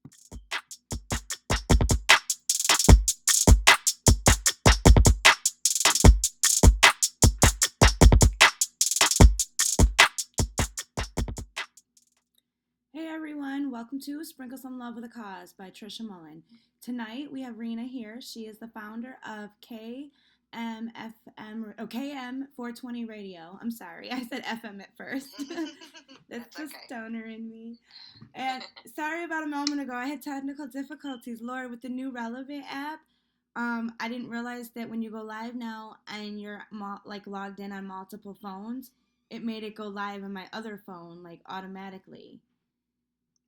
Hey everyone, welcome to Sprinkle Some Love with a Cause by Trisha Mullen. Tonight we have Rena here. She is the founder of KM420 Radio. I'm sorry, I said FM at first. That's the okay. Stoner in me. And sorry about a moment ago, I had technical difficulties. Lord, with the new Relevnt app, I didn't realize that when you go live now and you're logged in on multiple phones, it made it go live on my other phone automatically.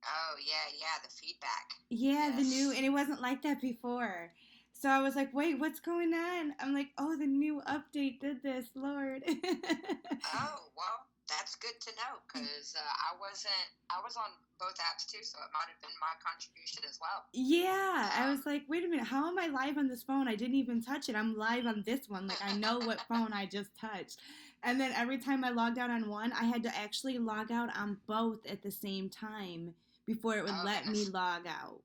Oh, yeah, the feedback. Yeah, yes. The new, and it wasn't like that before. So I was like, wait, what's going on? I'm like, oh, the new update did this, Lord. Oh, well, that's good to know, because I was on both apps too, so it might have been my contribution as well. Yeah, I was like, wait a minute, how am I live on this phone? I didn't even touch it. I'm live on this one. Like, I know what phone I just touched. And then every time I logged out on one, I had to actually log out on both at the same time before it would let me log out.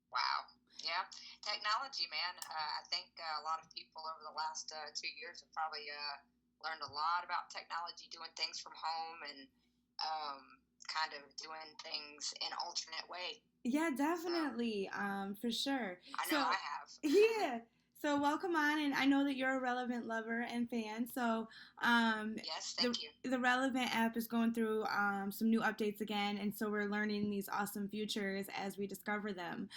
Wow. Yeah. Technology, man. I think a lot of people over the last 2 years have probably learned a lot about technology, doing things from home and kind of doing things in an alternate way. Yeah, definitely. For sure. I know I have. Yeah. So welcome on, and I know that you're a Relevnt lover and fan. So yes, thank you. The Relevnt app is going through some new updates again, and so we're learning these awesome features as we discover them.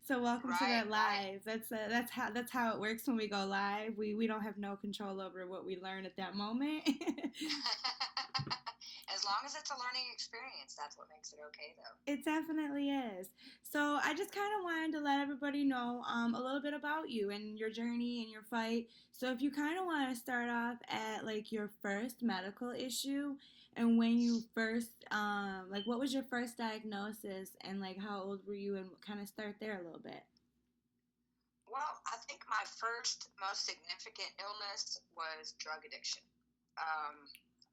So welcome to that live. Right. That's how it works when we go live. We don't have no control over what we learn at that moment. As long as it's a learning experience, that's what makes it okay, though. It definitely is. So I just kind of wanted to let everybody know a little bit about you and your journey and your fight. So if you kind of want to start off at your first medical issue and when you first, what was your first diagnosis and how old were you, and kind of start there a little bit. Well, I think my first most significant illness was drug addiction.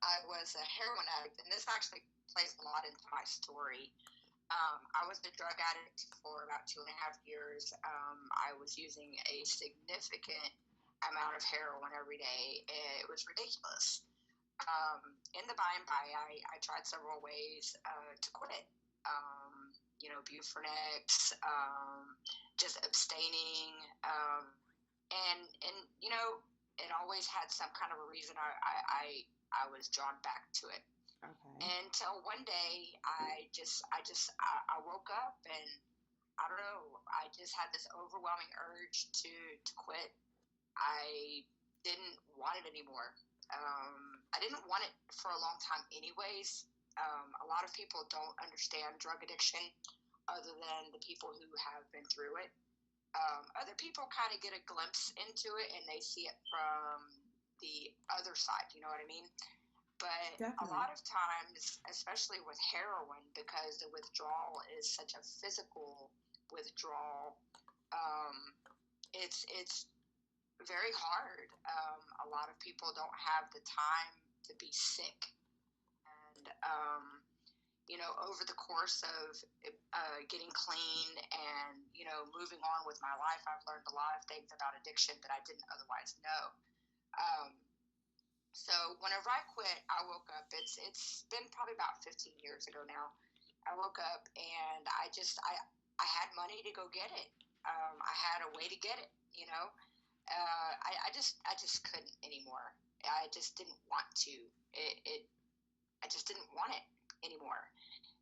I was a heroin addict, and this actually plays a lot into my story. I was a drug addict for about 2.5 years. I was using a significant amount of heroin every day. It was ridiculous. In the by and by, I tried several ways to quit. Buprenex, just abstaining, and it always had some kind of a reason I was drawn back to it. Okay. Until one day I woke up and I don't know, I just had this overwhelming urge to quit. I didn't want it anymore. I didn't want it for a long time anyways. A lot of people don't understand drug addiction other than the people who have been through it. Other people kind of get a glimpse into it and they see it from the other side, you know what I mean? But definitely. A lot of times, especially with heroin, because the withdrawal is such a physical withdrawal, it's very hard. A lot of people don't have the time to be sick. And, over the course of getting clean and, moving on with my life, I've learned a lot of things about addiction that I didn't otherwise know. So whenever I quit, I woke up. It's been probably about 15 years ago now. I woke up and I had money to go get it. I had a way to get it. I just couldn't anymore. I just didn't want to. I just didn't want it anymore.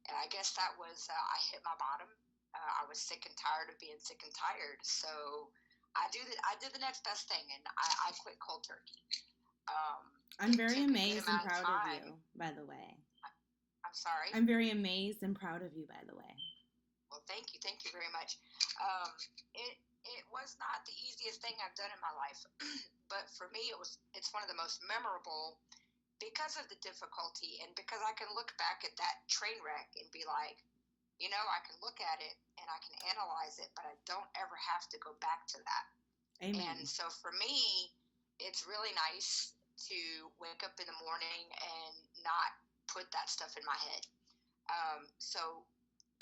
And I guess that was I hit my bottom. I was sick and tired of being sick and tired. So I did the next best thing, and I quit cold turkey. I'm very amazed and proud of you, by the way. I'm sorry? I'm very amazed and proud of you, by the way. Well, thank you very much. It was not the easiest thing I've done in my life, but for me, it's one of the most memorable because of the difficulty and because I can look back at that train wreck and be like, I can look at it and I can analyze it, but I don't ever have to go back to that. Amen. And so for me, it's really nice to wake up in the morning and not put that stuff in my head. So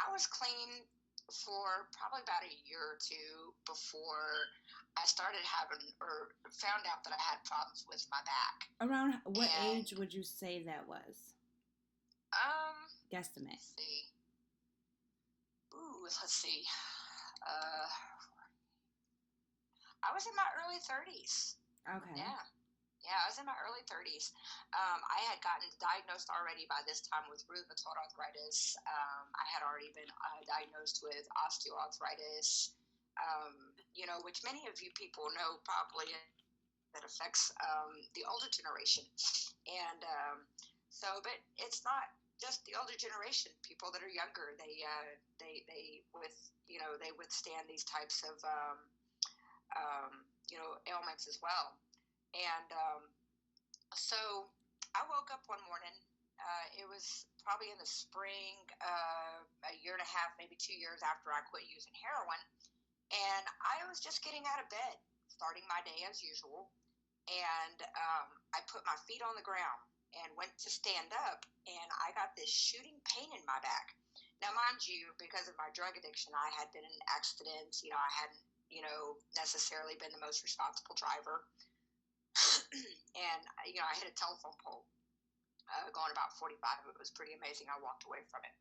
I was clean for probably about a year or two before I started having or found out that I had problems with my back. Around what age would you say that was? Guesstimate. Let's see. Let's see. I was in my early 30s. Okay. Yeah, I was in my early 30s. I had gotten diagnosed already by this time with rheumatoid arthritis. I had already been diagnosed with osteoarthritis, which many of you people know probably that affects the older generation. And but it's not just the older generation. People that are younger, they withstand these types of ailments as well. And so I woke up one morning. It was probably in the spring, a year and a half, maybe 2 years after I quit using heroin. And I was just getting out of bed, starting my day as usual. And I put my feet on the ground and went to stand up. And I got this shooting pain in my back. Now, mind you, because of my drug addiction, I had been in accidents. I hadn't, necessarily been the most responsible driver. And, I hit a telephone pole going about 45. It was pretty amazing. I walked away from it.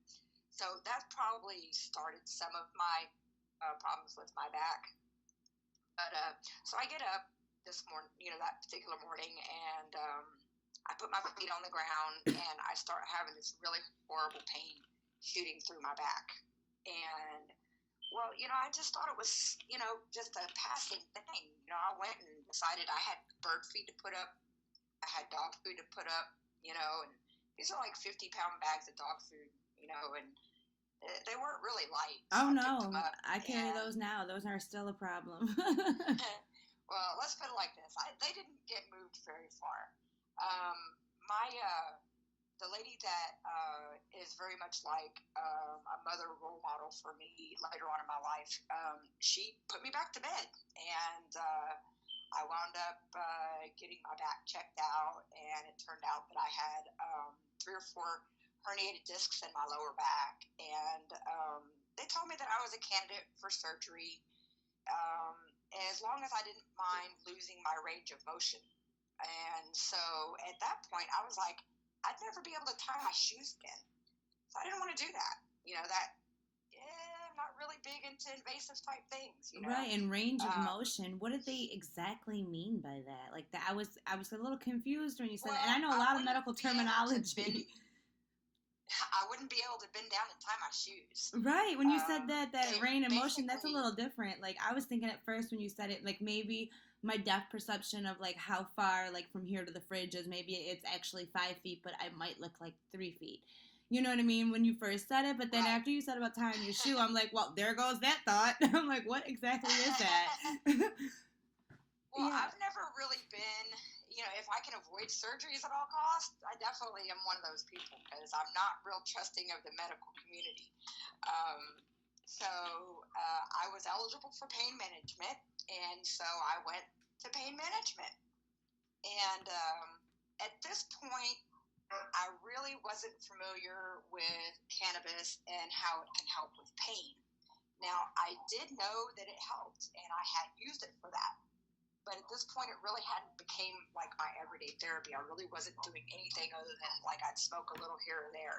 So that probably started some of my problems with my back. But so I get up this morning, that particular morning, and I put my feet on the ground, and I start having this really horrible pain shooting through my back. And well, I just thought it was, just a passing thing. I went and decided I had bird feed to put up. I had dog food to put up, and these are like 50-pound bags of dog food, and they weren't really light. So no, I carry those now. Those are still a problem. Well, let's put it like this. They didn't get moved very far. The lady that is very much like a mother role model for me later on in my life, she put me back to bed, and I wound up getting my back checked out, and it turned out that I had 3 or 4 herniated discs in my lower back, and they told me that I was a candidate for surgery as long as I didn't mind losing my range of motion. And so at that point, I was like, I'd never be able to tie my shoes again. So I didn't want to do that. I'm not really big into invasive type things. Right, and range of motion. What did they exactly mean by that? Like that, I was a little confused when you said that. And I know a lot of medical terminology. I wouldn't be able to bend down and tie my shoes. Right, when you said that range of motion, that's a little different. Like I was thinking at first when you said it, like maybe my depth perception of like how far like from here to the fridge is, maybe it's actually 5 feet, but I might look like 3 feet. You know what I mean? When you first said it, but then after you said about tying your shoe, I'm like, well, there goes that thought. I'm like, what exactly is that? Well, yeah. I've never really been, if I can avoid surgeries at all costs, I definitely am one of those people because I'm not real trusting of the medical community. So I was eligible for pain management, and so I went to pain management. And at this point, I really wasn't familiar with cannabis and how it can help with pain. Now, I did know that it helped, and I had used it for that. But at this point, it really hadn't became like my everyday therapy. I really wasn't doing anything other than like I'd smoke a little here or there,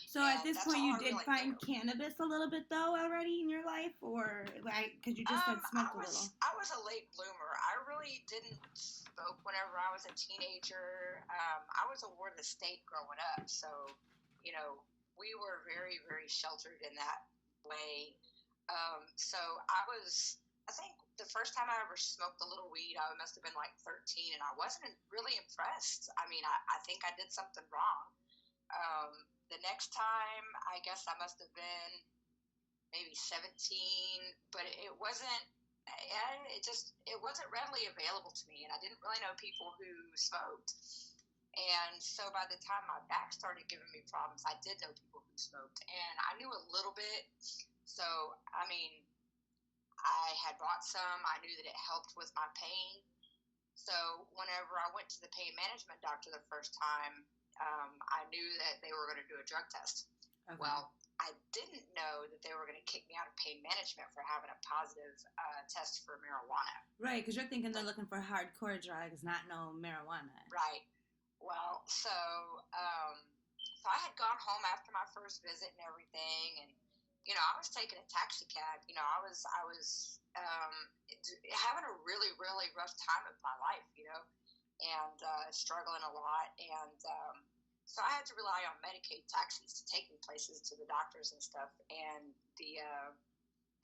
So at this point, you did find cannabis a little bit though already in your life, or like because you just had smoked a little. I was a late bloomer. I really didn't smoke whenever I was a teenager. I was a ward of the state growing up, so we were very, very sheltered in that way. So I think the first time I ever smoked a little weed, I must have been like 13, and I wasn't really impressed. I mean, I think I did something wrong. The next time, I guess I must have been maybe 17, but it wasn't readily available to me, and I didn't really know people who smoked. And so by the time my back started giving me problems, I did know people who smoked, and I knew a little bit. So, I mean, I had bought some. I knew that it helped with my pain. So whenever I went to the pain management doctor the first time, I knew that they were going to do a drug test. Okay. Well, I didn't know that they were going to kick me out of pain management for having a positive test for marijuana. Right, because you're thinking they're looking for hardcore drugs, not no marijuana. Right. Well, so I had gone home after my first visit and everything, and I was taking a taxi cab. I was having a really, really rough time of my life, and struggling a lot, and so I had to rely on Medicaid taxis to take me places to the doctors and stuff. And the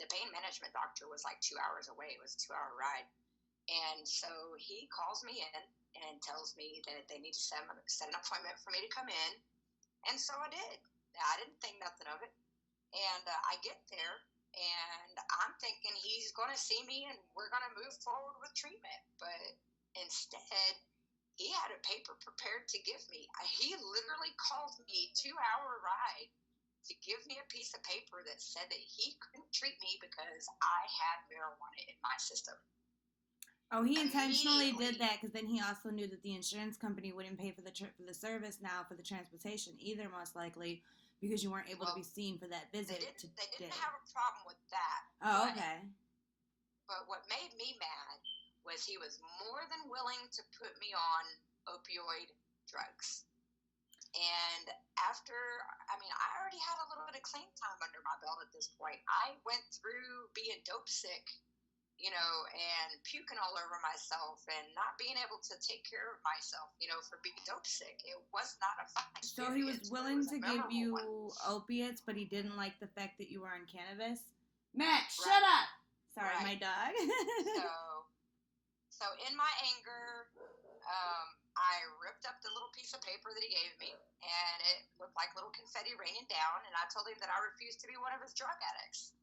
pain management doctor was like 2 hours away. It was a 2-hour ride. And so he calls me in and tells me that they need to set an appointment for me to come in. And so I did. I didn't think nothing of it. And I get there, and I'm thinking he's going to see me and we're going to move forward with treatment. But instead, he had a paper prepared to give me. He literally called me 2-hour ride to give me a piece of paper that said that he couldn't treat me because I had marijuana in my system. Oh, he intentionally did that because then he also knew that the insurance company wouldn't pay for the service now for the transportation either, most likely, because you weren't able to be seen for that visit. They didn't have a problem with that. Oh, okay. But what made me mad was he was more than willing to put me on opioid drugs. And after, I already had a little bit of clean time under my belt at this point. I went through being dope sick, and puking all over myself and not being able to take care of myself, for being dope sick. It was not a fun experience. So he was willing to give you opiates, but he didn't like the fact that you were on cannabis? Matt, shut up! Sorry, my dog. So in my anger, I ripped up the little piece of paper that he gave me, and it looked like little confetti raining down, and I told him that I refused to be one of his drug addicts.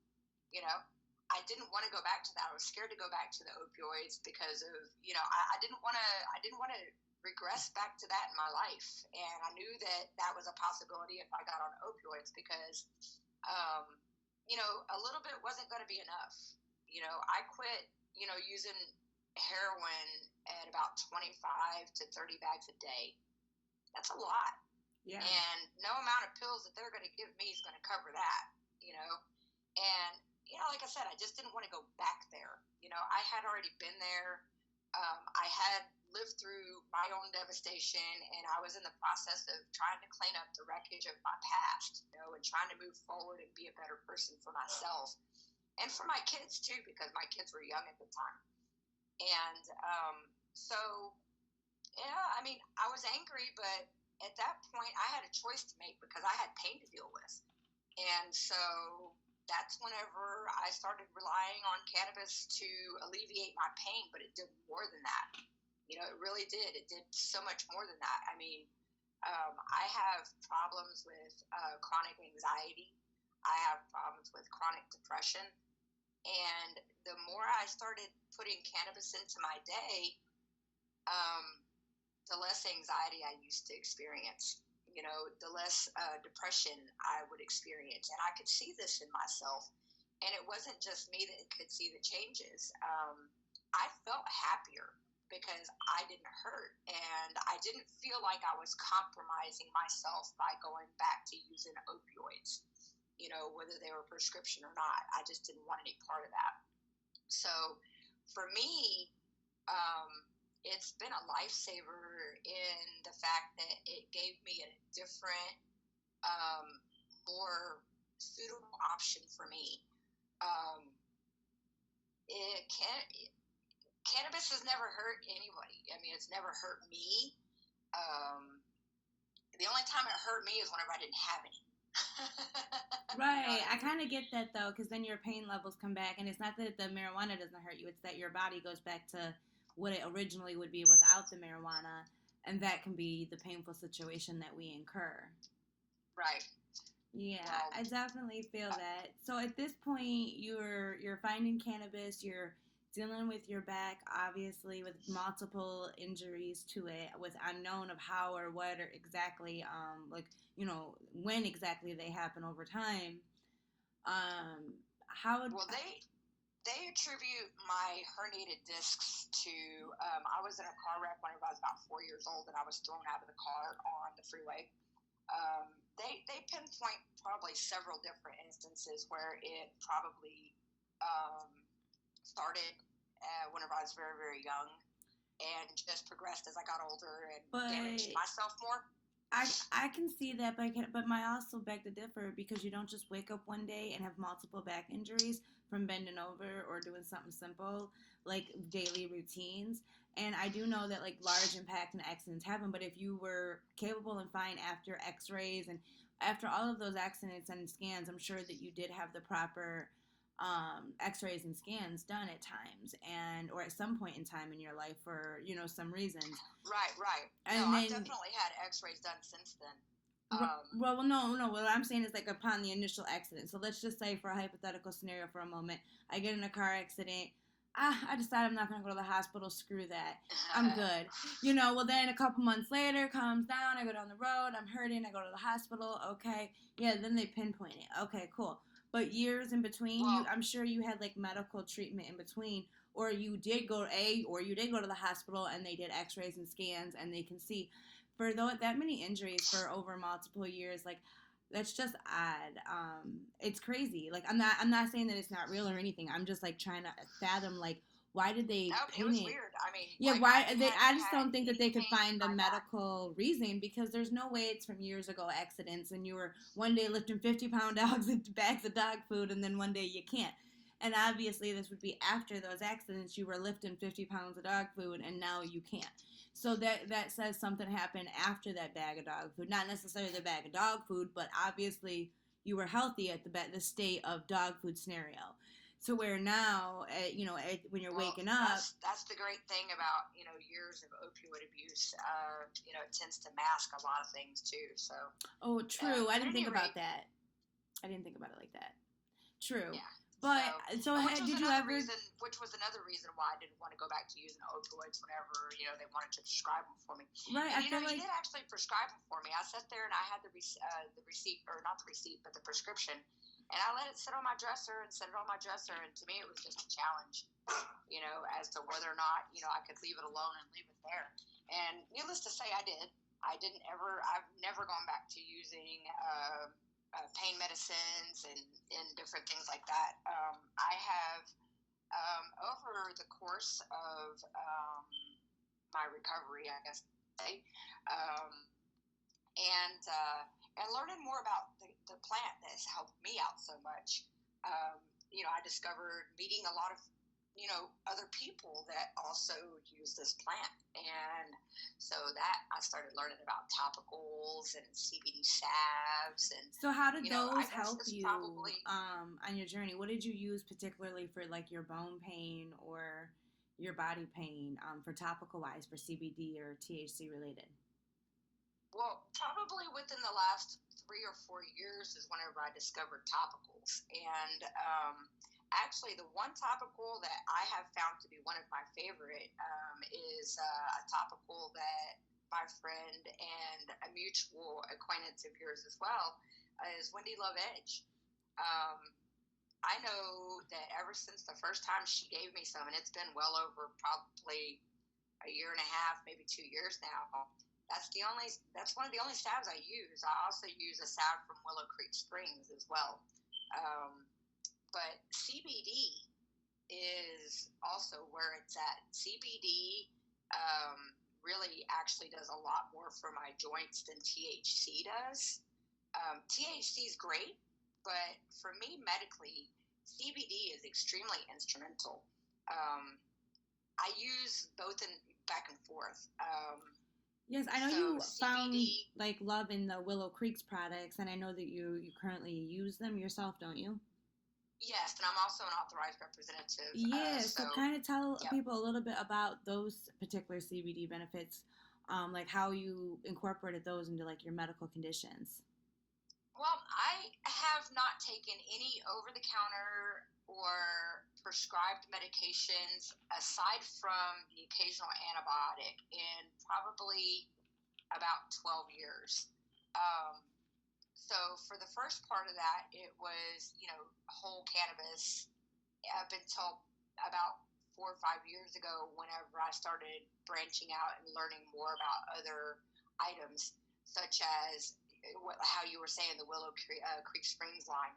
I didn't want to go back to that. I was scared to go back to the opioids because of, I didn't want to regress back to that in my life. And I knew that was a possibility if I got on opioids because, a little bit wasn't going to be enough. I quit, using heroin at about 25 to 30 bags a day. That's a lot. Yeah. And no amount of pills that they're going to give me is going to cover that, And, like I said, I just didn't want to go back there. I had already been there. I had lived through my own devastation, and I was in the process of trying to clean up the wreckage of my past, and trying to move forward and be a better person for myself and for my kids too, because my kids were young at the time. And I was angry, but at that point I had a choice to make because I had pain to deal with. And so that's whenever I started relying on cannabis to alleviate my pain, but it did more than that. It really did. It did so much more than that. I have problems with chronic anxiety. I have problems with chronic depression. And the more I started putting cannabis into my day, the less anxiety I used to experience. The less depression I would experience. And I could see this in myself. And it wasn't just me that could see the changes. I felt happier because I didn't hurt. And I didn't feel like I was compromising myself by going back to using opioids, whether they were prescription or not. I just didn't want any part of that. So for me, it's been a lifesaver in the fact that it gave me a different, more suitable option for me. Cannabis has never hurt anybody. It's never hurt me. The only time it hurt me is whenever I didn't have any. Right. I kind of get that, though, because then your pain levels come back, and it's not that the marijuana doesn't hurt you, it's that your body goes back to what it originally would be without the marijuana, and that can be the painful situation that we incur. Right. Yeah, I definitely feel that. So at this point, you're finding cannabis, you're dealing with your back, obviously, with multiple injuries to it, with unknown of how or what or exactly, when exactly they happen over time. They attribute my herniated discs to, I was in a car wreck whenever I was about 4 years old, and I was thrown out of the car on the freeway. They pinpoint probably several different instances where it probably started whenever I was very, very young and just progressed as I got older and damaged myself more. I can see that, but my also beg to differ, because you don't just wake up one day and have multiple back injuries from bending over or doing something simple like daily routines. And I do know that like large impact and accidents happen, but if you were capable and fine after X-rays and after all of those accidents and scans, I'm sure that you did have the proper X-rays and scans done at times, and or at some point in time in your life for some reasons. Right. And no, I've definitely had X-rays done since then. Well, no. What I'm saying is like upon the initial accident. So let's just say, for a hypothetical scenario for a moment, I get in a car accident. I decide I'm not going to go to the hospital. Screw that. I'm good. Well, then a couple months later, comes down. I go down the road. I'm hurting. I go to the hospital. Okay. Yeah, then they pinpoint it. Okay, cool. But years in between, I'm sure you had like medical treatment in between, or you did go to the hospital and they did X-rays and scans and they can see. For that many injuries for over multiple years, like that's just odd. It's crazy. Like I'm not saying that it's not real or anything. I'm just like trying to fathom like why did they pin it? Was weird. I mean, yeah, I just don't think that they could find a medical reason, because there's no way it's from years ago accidents and you were one day lifting 50-pound dogs into bags of dog food and then one day you can't. And obviously this would be after those accidents you were lifting 50 pounds of dog food and now you can't. So that says something happened after that bag of dog food. Not necessarily the bag of dog food, but obviously you were healthy at the state of dog food scenario. So where now, when you're waking up... That's the great thing about, years of opioid abuse. It tends to mask a lot of things too, so... Oh, true. I didn't think about that. I didn't think about it like that. True. Yeah. But did you ever? Which was another reason why I didn't want to go back to using opioids whenever they wanted to prescribe them for me. Right. And, he did actually prescribe them for me. I sat there and I had the receipt, or not the receipt, but the prescription, and I let it sit on my dresser and set it on my dresser. And to me, it was just a challenge, as to whether or not I could leave it alone and leave it there. And needless to say, I did. I've never gone back to using pain medicines and different things like that. I have, over the course of my recovery, I guess, and learning more about the plant that has helped me out so much, I discovered meeting a lot of other people that also use this plant. And so that I started learning about topicals and CBD salves. And so how did those help you on your journey? What did you use particularly for like your bone pain or your body pain for topical wise, for CBD or THC related? Well, probably within the last 3 or 4 years is whenever I discovered topicals. And actually, the one topical that I have found to be one of my favorite is a topical that my friend and a mutual acquaintance of yours as well is Wendy Love Edge. I know that ever since the first time she gave me some, and it's been well over probably a year and a half, maybe 2 years now, that's one of the only salves I use. I also use a salve from Willow Creek Springs as well. But CBD is also where it's at. CBD really actually does a lot more for my joints than THC does. THC is great, but for me medically, CBD is extremely instrumental. I use both in back and forth. Yes, I know you found like love in the Willow Creek's products, and I know that you currently use them yourself, don't you? Yes, and I'm also an authorized representative. Yeah, so kind of tell people a little bit about those particular CBD benefits, like how you incorporated those into like your medical conditions. Well, I have not taken any over-the-counter or prescribed medications aside from the occasional antibiotic in probably about 12 years. So for the first part of that, it was, whole cannabis up until about 4 or 5 years ago, whenever I started branching out and learning more about other items, such as, how you were saying, the Willow Creek Springs line,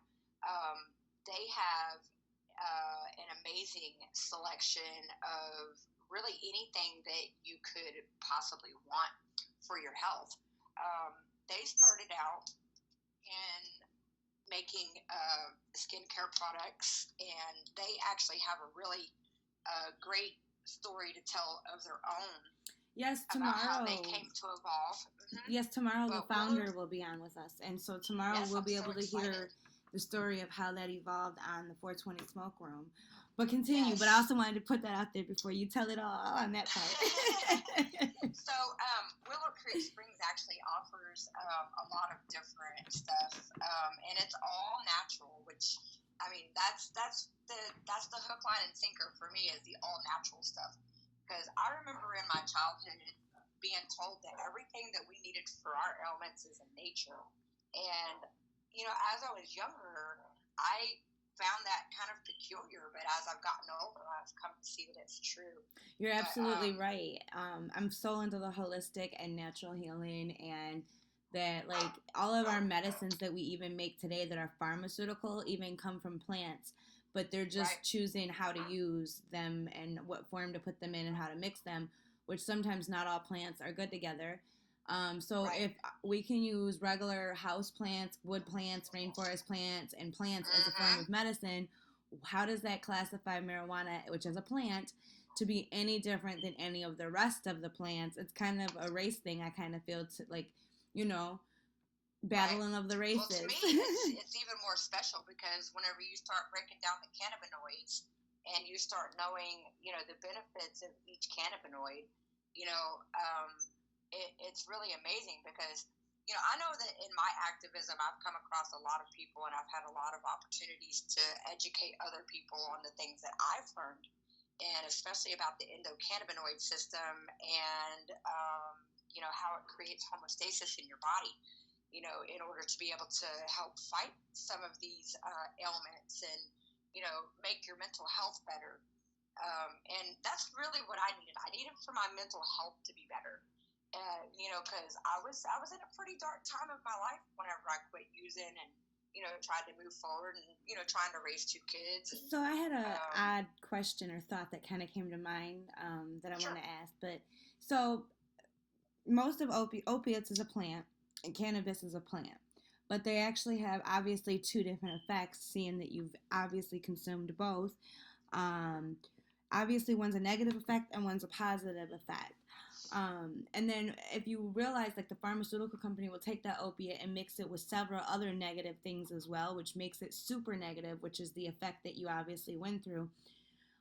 they have an amazing selection of really anything that you could possibly want for your health. They started out in making skincare products, and they actually have a really great story to tell of their own. Yes, tomorrow. About how they came to evolve. Yes, tomorrow the founder will be on with us, and so tomorrow we'll be able to hear the story of how that evolved on the 420 Smoke Room. But continue. Yes. But I also wanted to put that out there before you tell it all on that part. So Willow Creek Springs actually offers a lot of different stuff, and it's all natural. Which, I mean, that's the hook, line, and sinker for me, is the all natural stuff. Because I remember in my childhood being told that everything that we needed for our ailments is in nature. And, you know, as I was younger, I found that kind of peculiar. But as I've gotten older, I've come to see that it's true. You're absolutely right. I'm so into the holistic and natural healing, and that, like, all of our medicines that we even make today that are pharmaceutical even come from plants. But they're just choosing how to use them and what form to put them in and how to mix them, which sometimes not all plants are good together. So if we can use regular house plants, wood plants, rainforest plants, and plants as a form of medicine, how does that classify marijuana, which is a plant, to be any different than any of the rest of the plants? It's kind of a race thing, I kind of feel, to, like, you know, battling of the races. Well, to me, it's even more special, because whenever you start breaking down the cannabinoids and you start knowing, you know, the benefits of each cannabinoid, you know, it's really amazing. Because, you know, I know that in my activism, I've come across a lot of people, and I've had a lot of opportunities to educate other people on the things that I've learned, and especially about the endocannabinoid system and, you know, how it creates homeostasis in your body, you know, in order to be able to help fight some of these ailments and, you know, make your mental health better. And that's really what I needed. I needed for my mental health to be better. You know, because I was in a pretty dark time of my life whenever I quit using and, you know, tried to move forward and, you know, trying to raise 2 kids. And, so I had a odd question or thought that kind of came to mind that I want to ask. But so most of opiates is a plant, and cannabis is a plant, but they actually have obviously 2 different effects, seeing that you've obviously consumed both. Obviously one's a negative effect and one's a positive effect. And then if you realize, like, the pharmaceutical company will take that opiate and mix it with several other negative things as well, which makes it super negative, which is the effect that you obviously went through.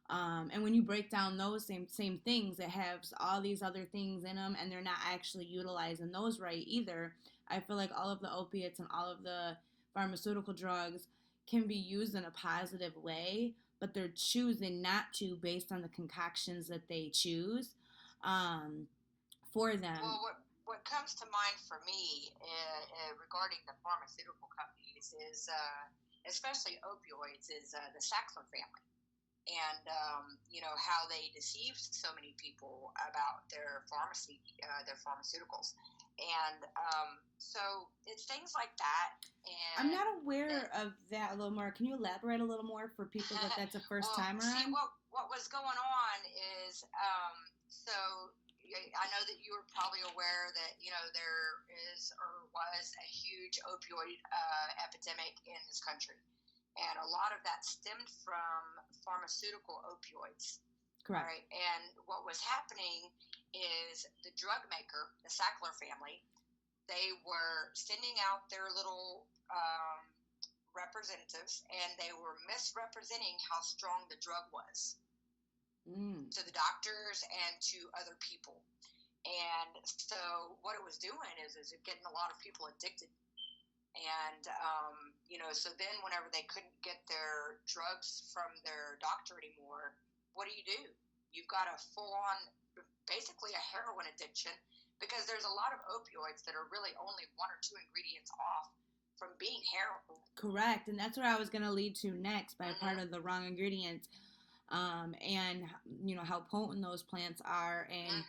And when you break down those same things, it has all these other things in them, and they're not actually utilizing those right either. I feel like all of the opiates and all of the pharmaceutical drugs can be used in a positive way, but they're choosing not to based on the concoctions that they choose for them. Well, what comes to mind for me regarding the pharmaceutical companies is, especially opioids, is the Sackler family. And, you know, how they deceived so many people about their pharmaceuticals. And so it's things like that. And I'm not aware of that a little more. Can you elaborate a little more for people that's a first timer? See, what was going on is, so I know that you were probably aware that, you know, there is or was a huge opioid epidemic in this country. And a lot of that stemmed from pharmaceutical opioids. Correct. Right? And what was happening is the drug maker, the Sackler family, they were sending out their little representatives, and they were misrepresenting how strong the drug was to the doctors and to other people. And so what it was doing is getting a lot of people addicted. And, you know, so then whenever they couldn't get their drugs from their doctor anymore, what do? You've got a full-on, basically a heroin addiction, because there's a lot of opioids that are really only 1 or 2 ingredients off from being heroin. Correct. And that's where I was going to lead to next by part of the wrong ingredients, and, you know, how potent those plants are. And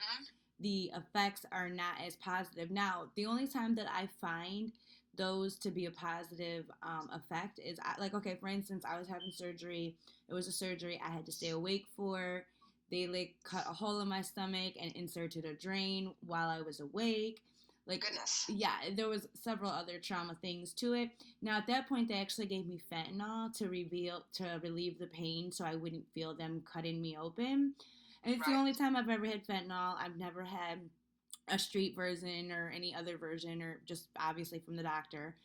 the effects are not as positive. Now, the only time that I find those to be a positive effect is okay, for instance, I was having surgery. It was a surgery I had to stay awake for. They like cut a hole in my stomach and inserted a drain while I was awake. Like, goodness. Yeah, there was several other trauma things to it. Now at that point, they actually gave me fentanyl to relieve the pain, so I wouldn't feel them cutting me open. And it's the only time I've ever had fentanyl. I've never had a street version or any other version, or just obviously from the doctor.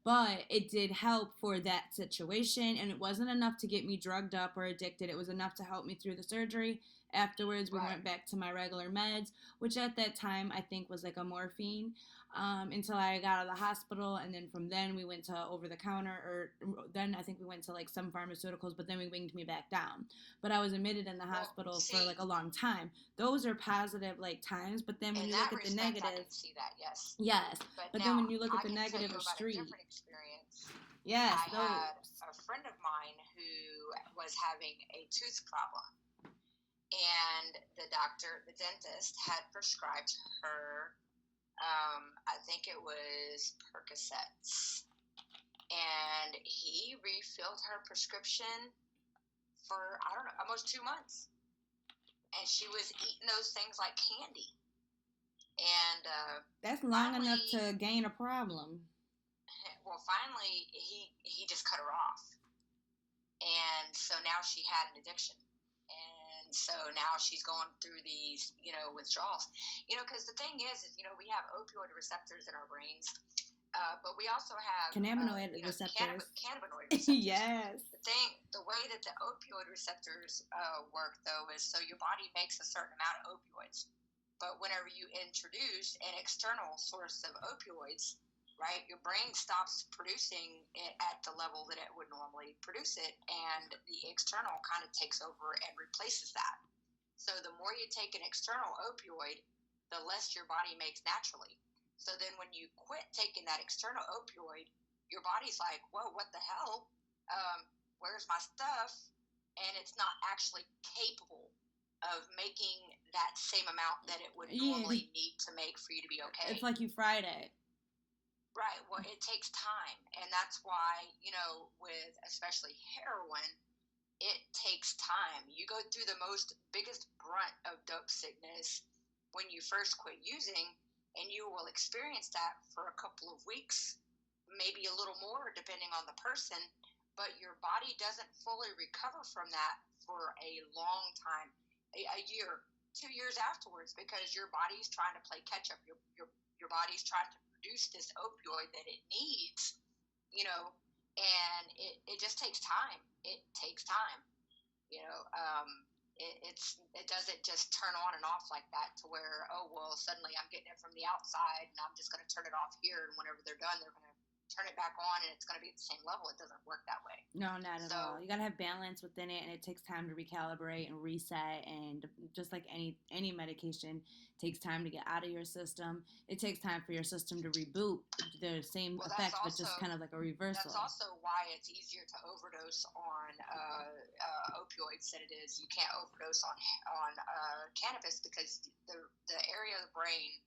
But it did help for that situation, and it wasn't enough to get me drugged up or addicted. It was enough to help me through the surgery. Afterwards, we went back to my regular meds, which at that time I think was like a morphine, until I got out of the hospital. And then from then we went to over the counter, or then I think we went to like some pharmaceuticals, but then we winged me back down. But I was admitted in the hospital for like a long time. Those are positive like times, but then when you look at the negative, I can see that, yes. Yes, but then when you look at the negative of street, yes, I had a friend of mine who was having a tooth problem. And the dentist, had prescribed her, I think it was Percocets. And he refilled her prescription for, I don't know, almost 2 months. And she was eating those things like candy. And that's long enough to gain a problem. Well, finally, he just cut her off. And so now she had an addiction. And so now she's going through these, withdrawals. Because the thing is, we have opioid receptors in our brains, but we also have cannabinoid receptors. Cannabinoid receptors. Yes. The way that the opioid receptors work, though, is so your body makes a certain amount of opioids. But whenever you introduce an external source of opioids, right, your brain stops producing it at the level that it would normally produce it, and the external kind of takes over and replaces that. So the more you take an external opioid, the less your body makes naturally. So then when you quit taking that external opioid, your body's like, whoa, what the hell? Where's my stuff? And it's not actually capable of making that same amount that it would normally need to make for you to be okay. It's like you fried it. Right. Well, it takes time. And that's why, with especially heroin, it takes time. You go through the biggest brunt of dope sickness when you first quit using, and you will experience that for a couple of weeks, maybe a little more depending on the person, but your body doesn't fully recover from that for a long time, a year, 2 years afterwards, because your body's trying to play catch up. Your body's trying to produce this opioid that it needs, and it just takes time. It takes time, it doesn't just turn on and off like that to where, oh, well, suddenly I'm getting it from the outside and I'm just going to turn it off here, and whenever they're done, they're going to turn it back on and it's going to be at the same level. It doesn't work that way. No, not at all. You got to have balance within it, and it takes time to recalibrate and reset, and just like any medication, it takes time to get out of your system. It takes time for your system to reboot the same effect, but just kind of like a reversal. That's also why it's easier to overdose on opioids than it is. You can't overdose on cannabis, because the area of the brain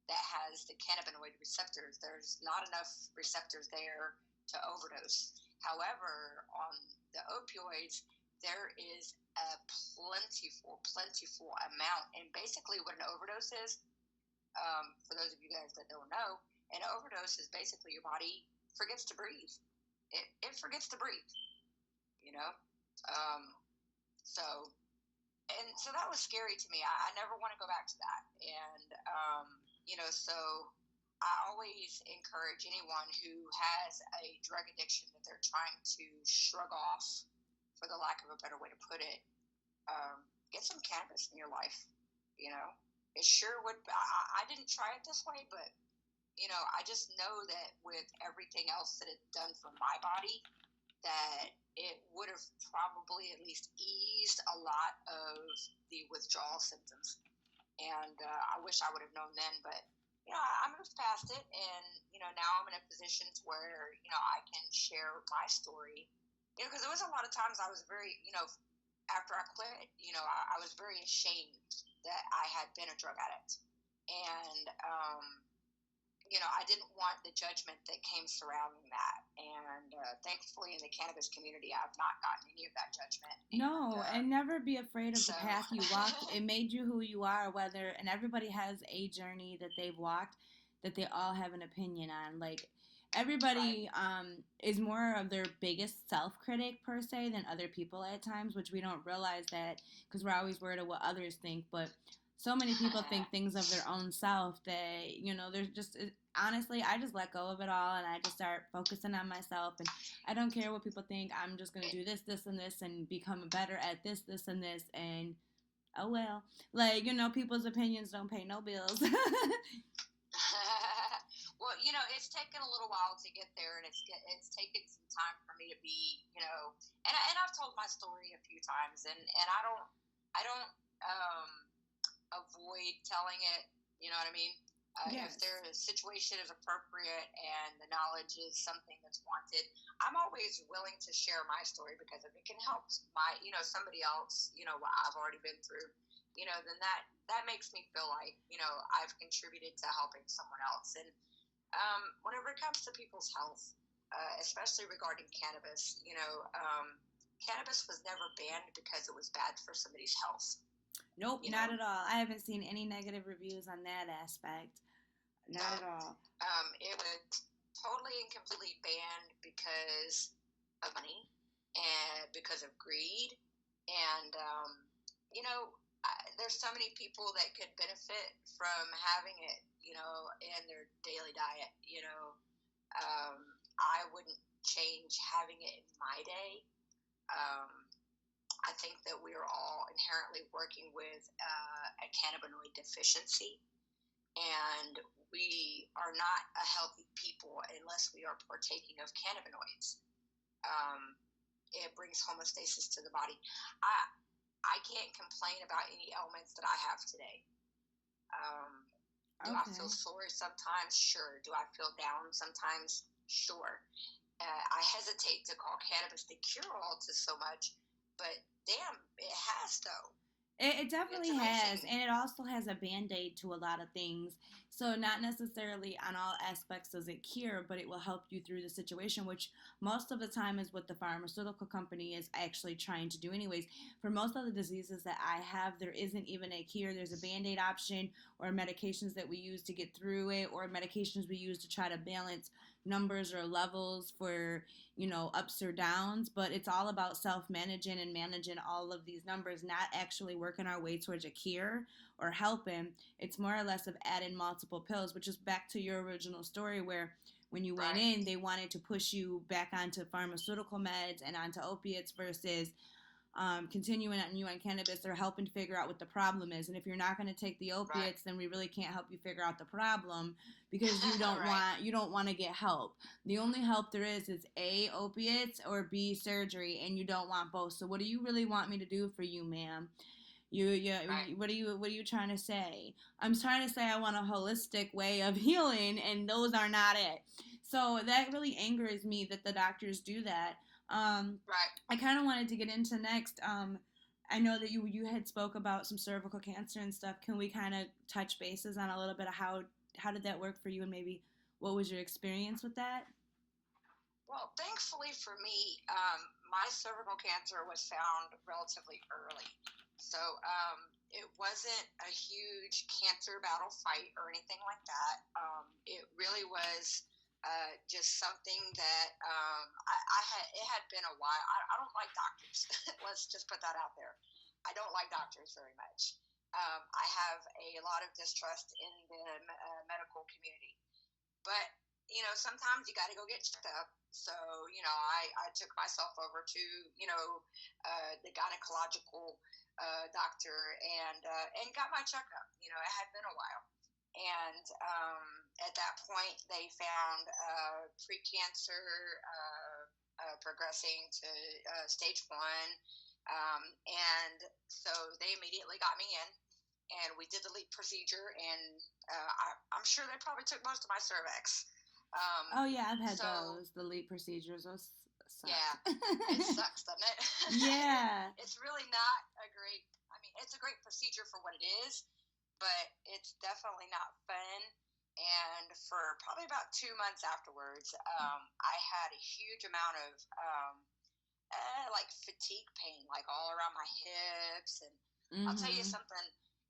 that has the cannabinoid receptors, there's not enough receptors there to overdose. However, on the opioids, there is a plentiful amount. And basically what an overdose is, for those of you guys that don't know, an overdose is basically your body forgets to breathe. It forgets to breathe, So that was scary to me. I never want to go back to that. And, so I always encourage anyone who has a drug addiction that they're trying to shrug off, for the lack of a better way to put it, get some cannabis in your life. It sure would. I didn't try it this way, but, I just know that with everything else that it's done for my body, that it would have probably at least eased a lot of the withdrawal symptoms. And I wish I would have known then, but I moved past it, and now I'm in a position to where I can share my story. Because there was a lot of times I was very, after I quit, I was very ashamed that I had been a drug addict. And, I didn't want the judgment that came surrounding that. And thankfully in the cannabis community, I've not gotten any of that judgment. No, and never be afraid of the path you walked. It made you who you are, and everybody has a journey that they've walked that they all have an opinion on. Like, everybody is more of their biggest self-critic per se than other people at times, which we don't realize that because we're always worried of what others think. But so many people think things of their own self that, there's just, honestly, I just let go of it all and I just start focusing on myself. And I don't care what people think. I'm just going to do this, this, and this and become better at this, this, and this. And, oh, well. Like, people's opinions don't pay no bills. Well, it's taken a little while to get there, and it's taken some time for me to be, and I've told my story a few times, and I don't avoid telling it. You know what I mean? Yes. If the situation is appropriate and the knowledge is something that's wanted, I'm always willing to share my story, because if it can help somebody else, what I've already been through, then that makes me feel like, I've contributed to helping someone else. And whenever it comes to people's health, especially regarding cannabis, cannabis was never banned because it was bad for somebody's health. Nope, not at all. I haven't seen any negative reviews on that aspect. Not at all. It was totally and completely banned because of money and because of greed. And, there's so many people that could benefit from having it, in their daily diet. I wouldn't change having it in my day. I think that we are all inherently working with a cannabinoid deficiency, and we are not a healthy people unless we are partaking of cannabinoids. It brings homeostasis to the body. I can't complain about any ailments that I have today. Do I feel sore sometimes? Sure. Do I feel down sometimes? Sure. I hesitate to call cannabis the cure-all to so much, but damn, it has though. It definitely has, and it also has a Band-Aid to a lot of things. So not necessarily on all aspects does it cure, but it will help you through the situation, which most of the time is what the pharmaceutical company is actually trying to do anyways. For most of the diseases that I have, there isn't even a cure. There's a Band-Aid option, or medications that we use to get through it, or medications we use to try to balance numbers or levels for, ups or downs. But it's all about self-managing and managing all of these numbers, not actually working our way towards a cure or helping. It's more or less of adding multiple pills, which is back to your original story where when you went in, they wanted to push you back onto pharmaceutical meds and onto opiates versus continuing on you on cannabis. They're helping to figure out what the problem is. And if you're not going to take the opiates, then we really can't help you figure out the problem, because you don't want to get help. The only help there is A, opiates, or B, surgery, and you don't want both. So what do you really want me to do for you, ma'am? What are you trying to say? I'm trying to say I want a holistic way of healing, and those are not it. So that really angers me that the doctors do that. I kind of wanted to get into next. I know that you had spoke about some cervical cancer and stuff. Can we kind of touch bases on a little bit of how did that work for you, and maybe what was your experience with that? Well, thankfully for me, my cervical cancer was found relatively early. So it wasn't a huge cancer battle fight or anything like that. It really was just something that it had been a while. I don't like doctors. Let's just put that out there. I don't like doctors very much. I have a lot of distrust in the medical community. But, sometimes you got to go get checked up. So, I took myself over to, the gynecological doctor and got my checkup. It had been a while. And at that point, they found pre-cancer progressing to stage 1. And so they immediately got me in, and we did the LEAP procedure, and I'm sure they probably took most of my cervix. Oh, yeah, I've had those, the LEAP procedures. Those suck. Yeah, it sucks, doesn't it? Yeah. It's really not it's a great procedure for what it is, but it's definitely not fun. And for probably about 2 months afterwards, I had a huge amount of like fatigue pain, like all around my hips. And I'll tell you something,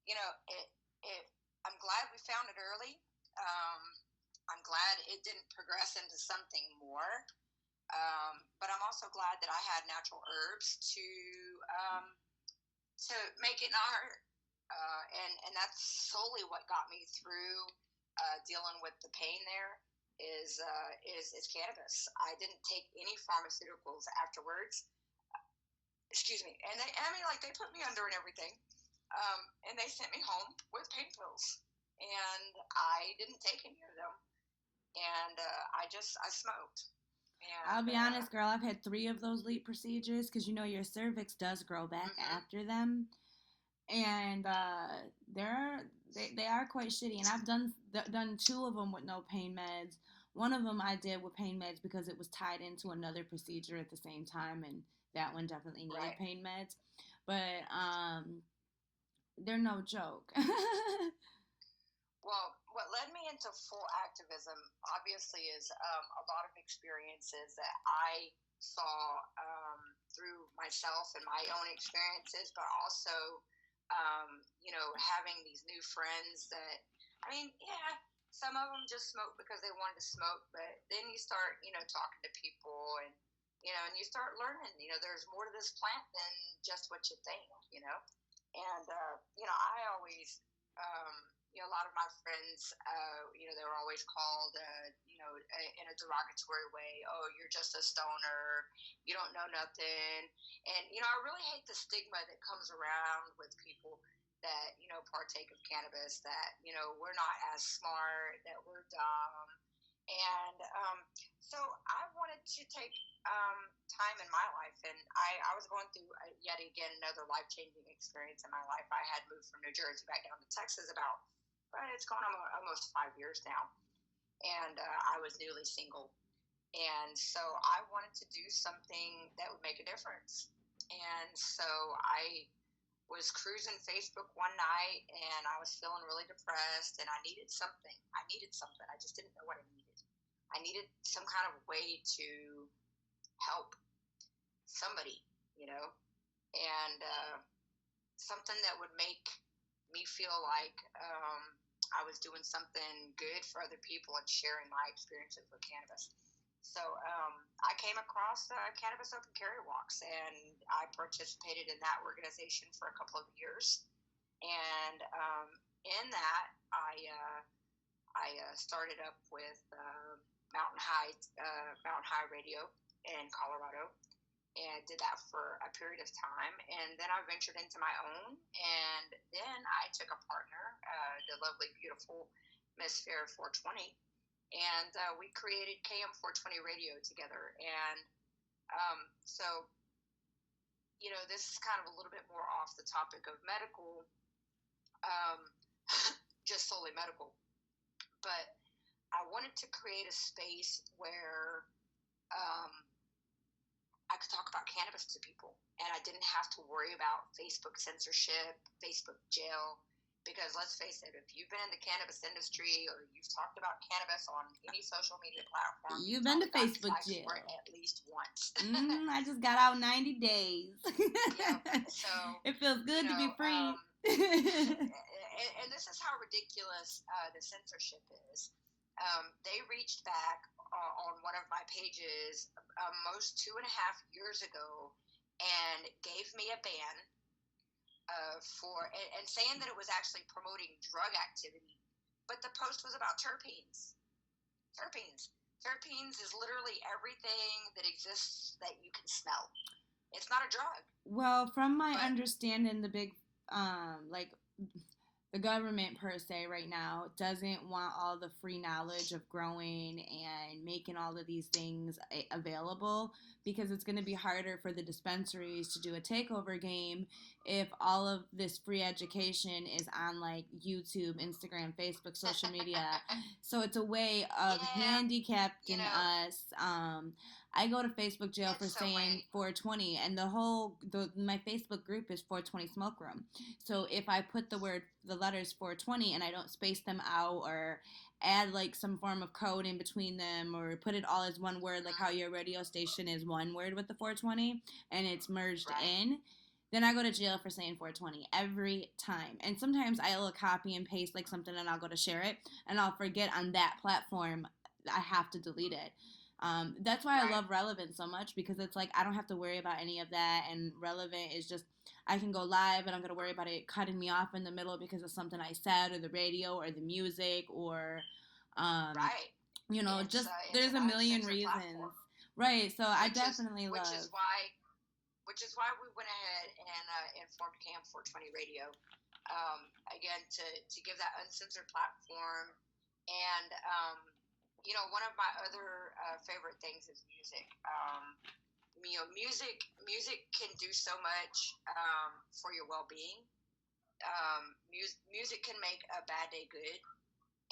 I'm glad we found it early. I'm glad it didn't progress into something more. But I'm also glad that I had natural herbs to make it not hurt. And that's solely what got me through dealing with the pain there is cannabis. I didn't take any pharmaceuticals afterwards. Excuse me. And they put me under and everything. And they sent me home with pain pills. And I didn't take any of them. And I smoked. And, I'll be honest, girl, I've had 3 of those LEAP procedures because your cervix does grow back after them. And they are quite shitty, and I've done 2 of them with no pain meds. One of them I did with pain meds because it was tied into another procedure at the same time, and that one definitely needed pain meds. But they're no joke. Well, what led me into full activism, obviously, is a lot of experiences that I saw through myself and my own experiences, but also having these new friends that, some of them just smoke because they wanted to smoke, but then you start, talking to people and you start learning, there's more to this plant than just what you think, and, I always, a lot of my friends, they were always called, in a derogatory way, oh, you're just a stoner, you don't know nothing. And, I really hate the stigma that comes around with people that, partake of cannabis, that, we're not as smart, that we're dumb. And so I wanted to take time in my life, and I was going through, yet again, another life-changing experience in my life. I had moved from New Jersey back down to Texas it's gone on almost 5 years now. And I was newly single. And so I wanted to do something that would make a difference. And so I was cruising Facebook one night, and I was feeling really depressed, and I needed something. I just didn't know what I needed. I needed some kind of way to help somebody, and something that would make me feel like I was doing something good for other people and sharing my experiences with cannabis. So I came across Cannabis Open Carry Walks, and I participated in that organization for a couple of years. And in that, I started up with Mountain High Radio in Colorado, and did that for a period of time. And then I ventured into my own, and then I took a partner, the lovely, beautiful Miss Fair 420, and we created KM420 Radio together. And so, this is kind of a little bit more off the topic of medical, just solely medical. But I wanted to create a space where I could talk about cannabis to people, and I didn't have to worry about Facebook censorship, Facebook jail, because let's face it, if you've been in the cannabis industry or you've talked about cannabis on any social media platform, you've been to Facebook jail at least once. I just got out 90 days. Yeah, so it feels good to be free. And this is how ridiculous the censorship is. They reached back on one of my pages almost 2.5 years ago and gave me a ban and saying that it was actually promoting drug activity, but the post was about terpenes. Terpenes is literally everything that exists that you can smell. It's not a drug. Well, from my understanding, the big the government per se right now doesn't want all the free knowledge of growing and making all of these things available, because it's going to be harder for the dispensaries to do a takeover game if all of this free education is on like YouTube, Instagram, Facebook, social media. So it's a way of handicapping us. I go to Facebook jail for saying 420, and my Facebook group is 420 Smoke Room. So if I put the letters 420 and I don't space them out or add like some form of code in between them or put it all as one word, like how your radio station is one word with the 420 and it's merged in, then I go to jail for saying 420 every time. And sometimes I'll copy and paste like something and I'll go to share it and I'll forget on that platform I have to delete it. That's why I love Relevnt so much, because it's like I don't have to worry about any of that, and Relevnt is just, I can go live and I'm going to worry about it cutting me off in the middle because of something I said or the radio or the music or, you know, there's a million reasons. Platform. Right, so I definitely love. Which is why we went ahead and formed KM420 Radio, again, to give that uncensored platform. And, you know, one of my other favorite things is music. You know, music can do so much for your well-being. Music can make a bad day good,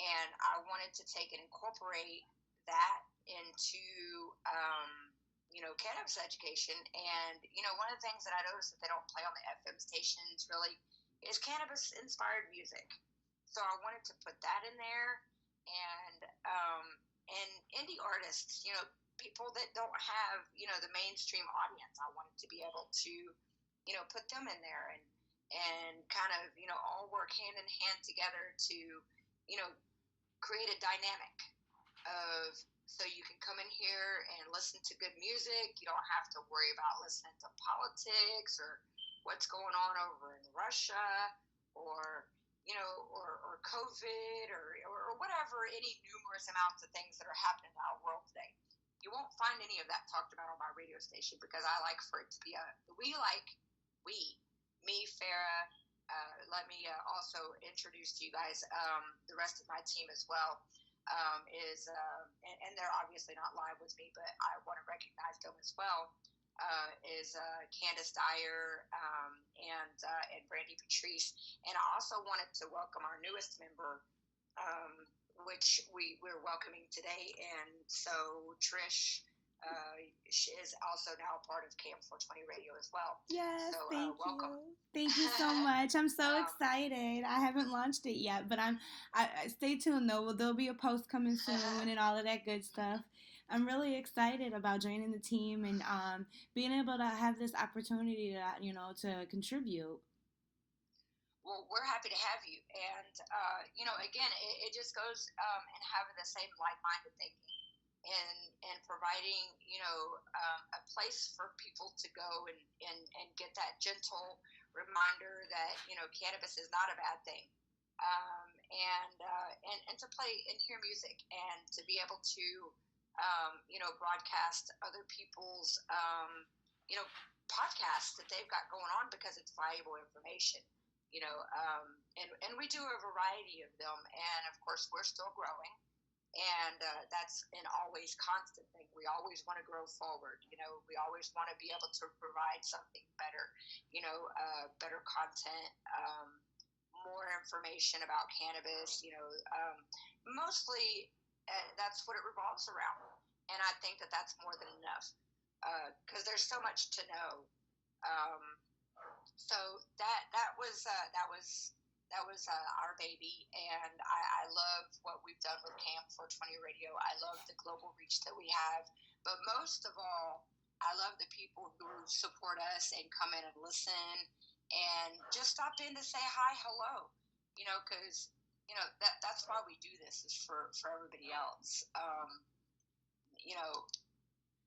and I wanted to take and incorporate that into you know, cannabis education. And you know, one of the things that I noticed that they don't play on the FM stations really is cannabis-inspired music. So I wanted to put that in there, and indie artists, you know, people that don't have, you know, the mainstream audience. I wanted to be able to, you know, put them in there and kind of, you know, all work hand in hand together to, you know, create a dynamic of, so you can come in here and listen to good music. You don't have to worry about listening to politics or what's going on over in Russia or, you know, or COVID or whatever, any numerous amounts of things that are happening in our world today. You won't find any of that talked about on my radio station, because I like for it to be me, Farah. Let me also introduce to you guys the rest of my team as well. And they're obviously not live with me, but I want to recognize them as well. Is Candace Dyer and Brandy Patrice. And I also wanted to welcome our newest member, which we're welcoming today. And so Trish, she is also now a part of KM420 Radio as well. Yes, so, welcome. Thank you so much. I'm so excited. I haven't launched it yet, but I stay tuned though. There'll be a post coming soon and all of that good stuff. I'm really excited about joining the team and being able to have this opportunity to, you know, to contribute. Well, we're happy to have you. And, you know, again, it just goes and having the same like-minded thinking and providing, you know, a place for people to go and get that gentle reminder that, you know, cannabis is not a bad thing. And to play and hear music and to be able to, you know, broadcast other people's, you know, podcasts that they've got going on, because it's valuable information, you know, and we do a variety of them. And of course, we're still growing, and that's an always constant thing. We always want to grow forward. You know, we always want to be able to provide something better, you know, better content, more information about cannabis, you know, mostly that's what it revolves around. And I think that that's more than enough, because there's so much to know. So that was our baby, and I love what we've done with KM420 Radio. I love the global reach that we have, but most of all, I love the people who support us and come in and listen and just stop in to say hi, hello, you know, because, you know, that's why we do this, is for everybody else. You know,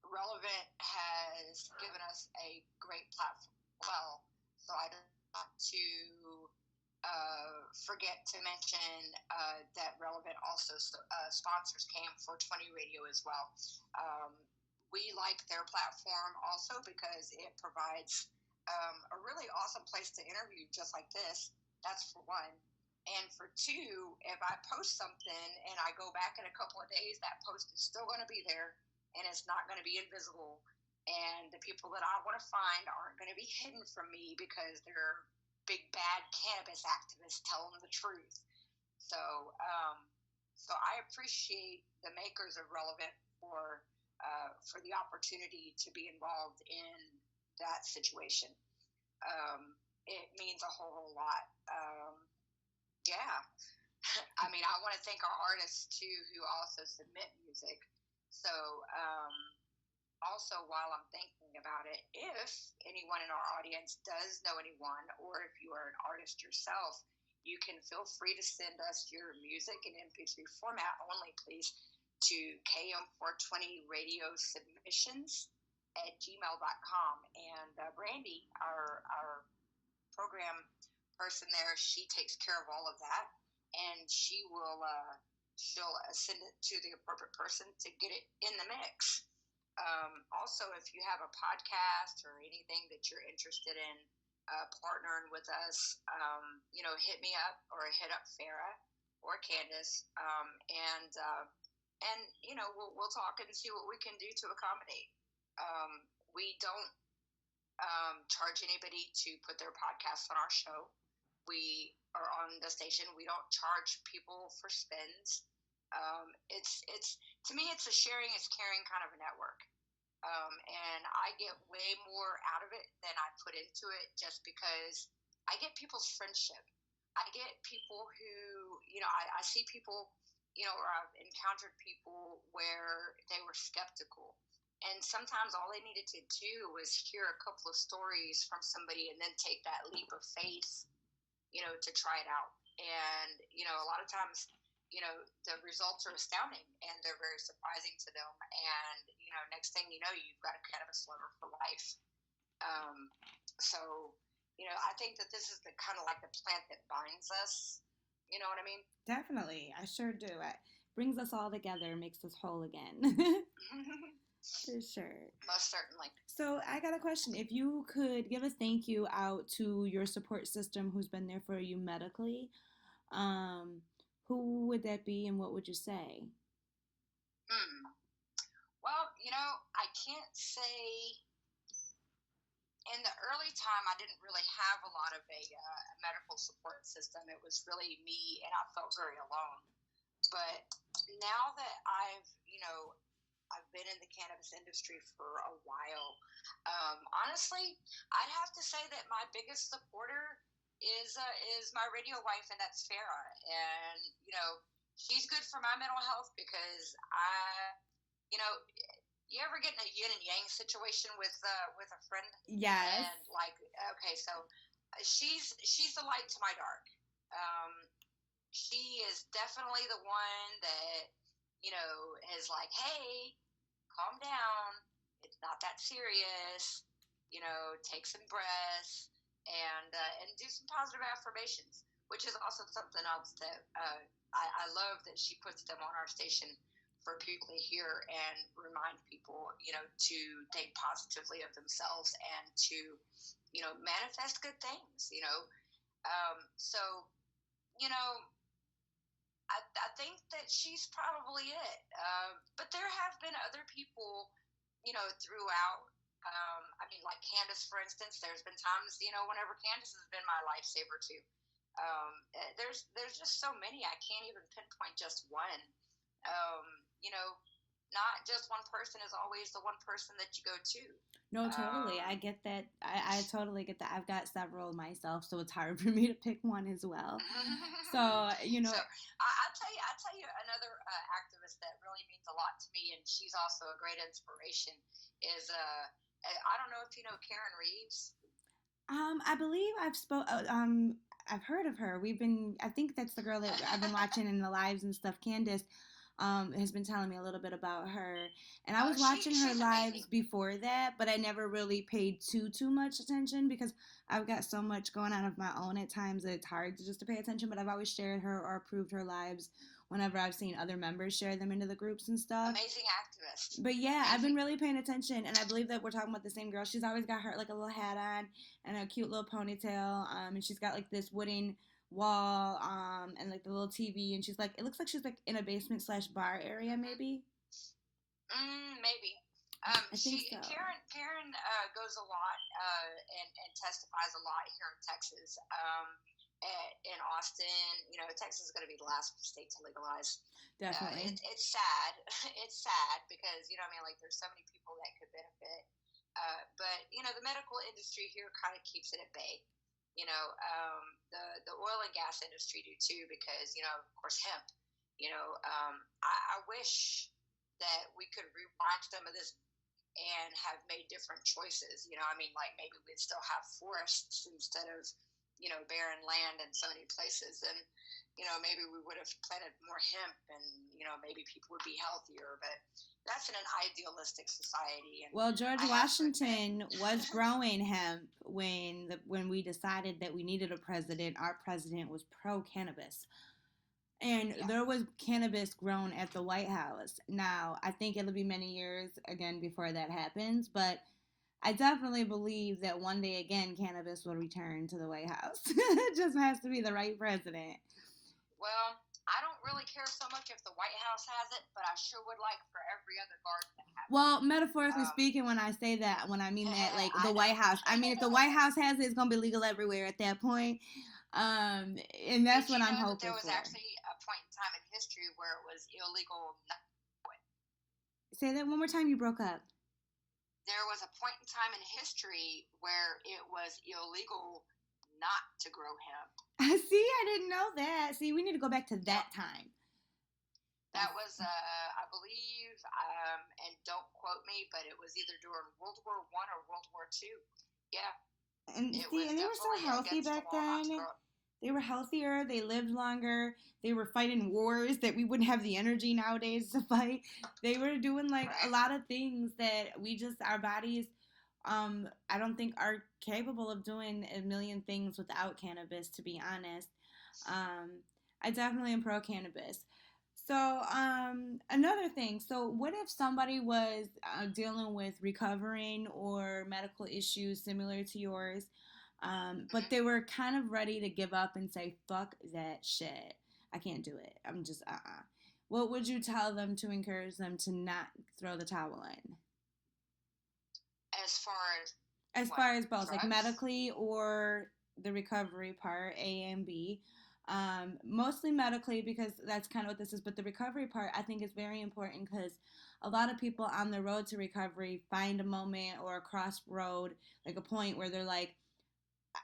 Relevnt has given us a great platform. Well, so I don't want to forget to mention that Relevnt also sponsors KM420 Radio as well. We like their platform also because it provides a really awesome place to interview just like this. That's for one. And for two, if I post something and I go back in a couple of days, that post is still going to be there and it's not going to be invisible. And the people that I want to find aren't going to be hidden from me because they're big bad cannabis activists telling the truth. So, so I appreciate the makers of Relevnt for the opportunity to be involved in that situation. It means a whole lot. Yeah. I mean, I want to thank our artists too, who also submit music. So, also, while I'm thinking about it, if anyone in our audience does know anyone, or if you are an artist yourself, you can feel free to send us your music in MP3 format only, please, to KM420 Radio Submissions at gmail.com. And Brandy, our program person there, she takes care of all of that, and she'll send it to the appropriate person to get it in the mix. Also, if you have a podcast or anything that you're interested in partnering with us, hit me up or hit up Farah or Candace, and we'll talk and see what we can do to accommodate. We don't charge anybody to put their podcasts on our show. We are on the station. We don't charge people for spins. It's to me, it's a sharing is caring kind of a network. And I get way more out of it than I put into it, just because I get people's friendship. I get people who, I see people, or I've encountered people where they were skeptical. And sometimes all they needed to do was hear a couple of stories from somebody and then take that leap of faith, to try it out. And, a lot of times, the results are astounding and they're very surprising to them. And, next thing you know, you've got a cannabis lover for life. So, I think that this is the kind of like the plant that binds us. You know what I mean? Definitely. I sure do. It brings us all together, makes us whole again. For sure. Most certainly. So I got a question. If you could give a thank you out to your support system who's been there for you medically, who would that be and what would you say? Well, I can't say. In the early time, I didn't really have a lot of a medical support system. It was really me, and I felt very alone. But now that I've been in the cannabis industry for a while, honestly, I'd have to say that my biggest supporter is my radio wife, and that's Farah. And she's good for my mental health because you ever get in a yin and yang situation with a friend? Yes. And okay, so she's the light to my dark. She is definitely the one that is like, hey, calm down. It's not that serious. Take some breaths and do some positive affirmations, which is also something else that I love that she puts them on our station for people to hear and remind people, to think positively of themselves and to, manifest good things, So, I think that she's probably it. But there have been other people, throughout. Like Candace, for instance, there's been times, whenever Candace has been my lifesaver too. There's just so many. I can't even pinpoint just one. Not just one person is always the one person that you go to. No, totally. I get that. I totally get that. I've got several myself, so it's hard for me to pick one as well. So, So I'll tell you another activist that really means a lot to me, and she's also a great inspiration, is I don't know if you know Karen Reeves. I believe I've heard of her. I think that's the girl that I've been watching in the lives and stuff. Candace has been telling me a little bit about her, and I was watching her lives before that, but I never really paid too much attention because I've got so much going on of my own at times that it's hard to pay attention. But I've always shared her or approved her lives whenever I've seen other members share them into the groups and stuff. Amazing activist. But yeah, I've been really paying attention, and I believe that we're talking about the same girl. She's always got her like a little hat on and a cute little ponytail, and she's got like this wooden wall, and like the little TV, and it looks like she's like in a basement / bar area, maybe. Maybe. I think so. Karen goes a lot and testifies a lot here in Texas. In Austin, Texas is going to be the last state to legalize. Definitely. It's sad. It's sad because, there's so many people that could benefit. But, the medical industry here kind of keeps it at bay. The oil and gas industry do too because, of course, hemp. I wish that we could rewind some of this and have made different choices. Maybe we'd still have forests instead of, barren land in so many places. And, maybe we would have planted more hemp and, maybe people would be healthier. But that's in an idealistic society. And well, George Washington was growing hemp when we decided that we needed a president. Our president was pro-cannabis. And there was cannabis grown at the White House. Now, I think it'll be many years, again, before that happens. But I definitely believe that one day, again, cannabis will return to the White House. It just has to be the right president. Well, I don't really care so much if the White House has it, but I sure would like for every other garden to have it. Well, metaphorically speaking, when I say that, when I mean that, like, the White House, I mean, if the White House has it, it's going to be legal everywhere at that point. And that's what I'm hoping for. There was actually a point in time in history where it was illegal not to grow it. Say that one more time, you broke up. There was a point in time in history where it was illegal not to grow hemp. See, I didn't know that. See, we need to go back to that time. That was, I believe, and don't quote me, but it was either during World War I or World War II. Yeah. And they were so healthy back then. They were healthier. They lived longer. They were fighting wars that we wouldn't have the energy nowadays to fight. They were doing a lot of things that our bodies, I don't think are capable of doing a million things without cannabis, to be honest. I definitely am pro cannabis. So, another thing. So, what if somebody was dealing with recovering or medical issues similar to yours, but they were kind of ready to give up and say, fuck that shit. I can't do it. I'm just, What would you tell them to encourage them to not throw the towel in? As far as both, drugs? Like medically or the recovery part, A and B. Mostly medically because that's kind of what this is, but the recovery part I think is very important because a lot of people on the road to recovery find a moment or a crossroad, like a point where they're like,